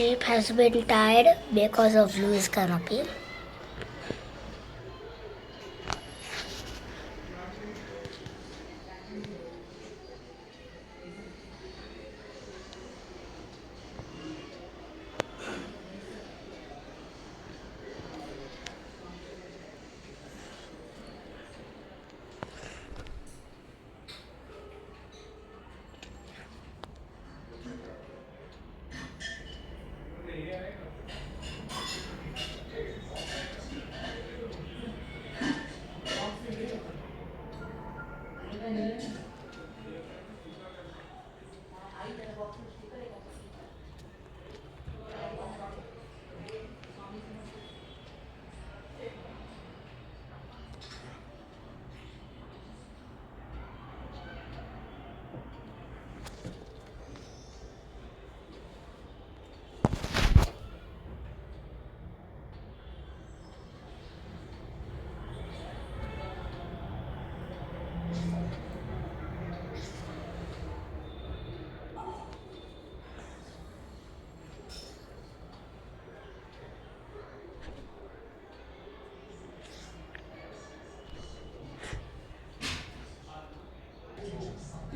ship has been tied because of loose canopy.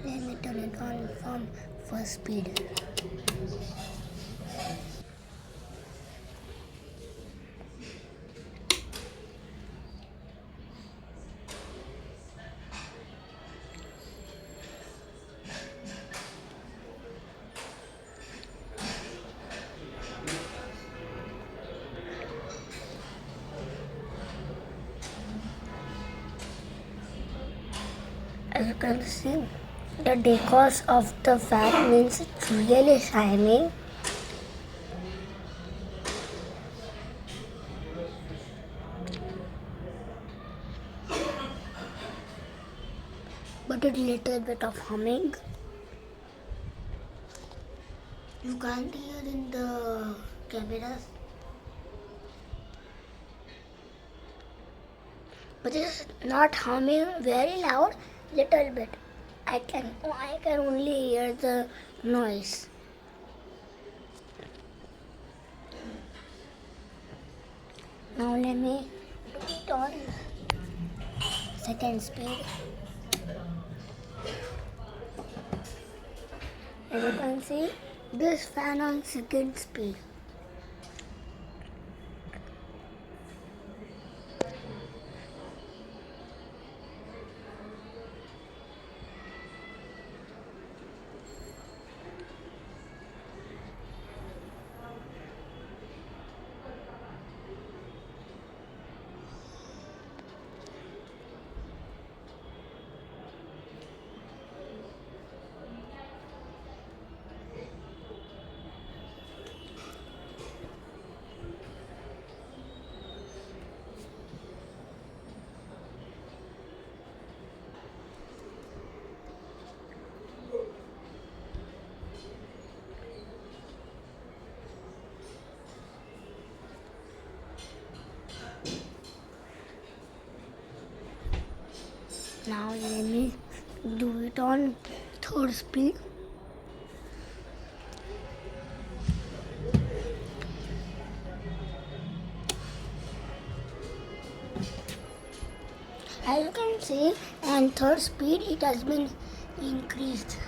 Let me turn it on from first speed. As you can see, the decors of the fan means it's really shining. But a little bit of humming. You can't hear in the cameras. But it's not humming very loud, little bit. I can only hear the noise. Now let me put it on second speed. As you can see, this fan on second speed. Now let me do it on third speed. As you can see, and third speed it has been increased.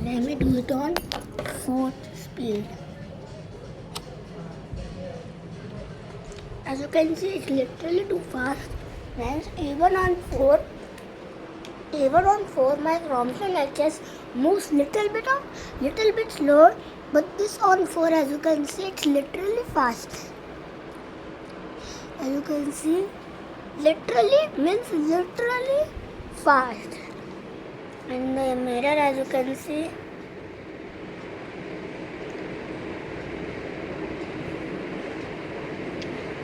Let me do it on fourth speed. As As you can see, it's literally too fast. Means even on 4, my Thomson HS moves little bit slow, but this on 4, as you can see, it's literally fast. As you can see, literally means literally fast. And the mirror, as you can see,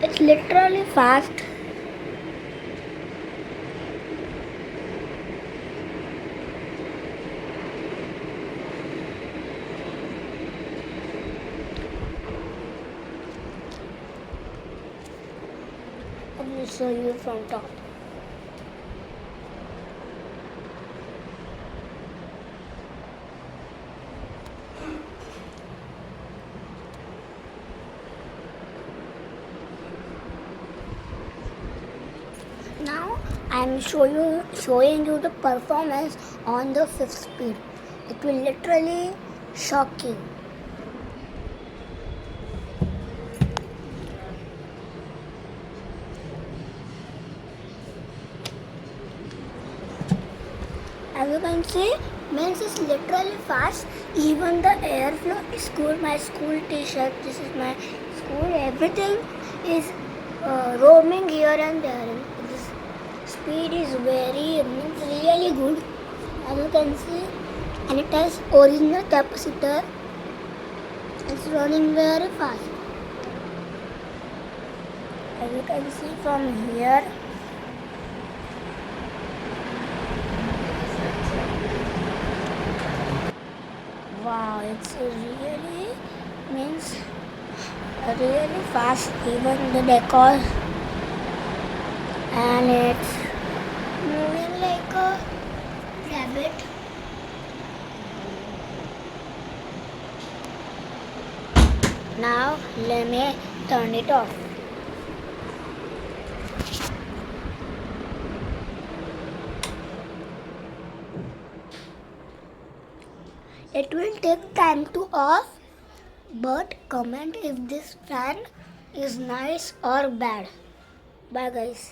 it's literally fast. Let me show you from top. Now I am showing you the performance on the 5th speed. It will literally shock you. As you can see, means it's literally fast. Even the airflow is good. My school t-shirt, this is my school, everything is roaming here and there. This speed is really good, as you can see, and it has original capacitor. It's running very fast. As you can see from here, wow, it's really means really fast. Even the decor, and it's moving like a rabbit. Now let me turn it off. It will take time to off, but comment if this fan is nice or bad. Bye guys.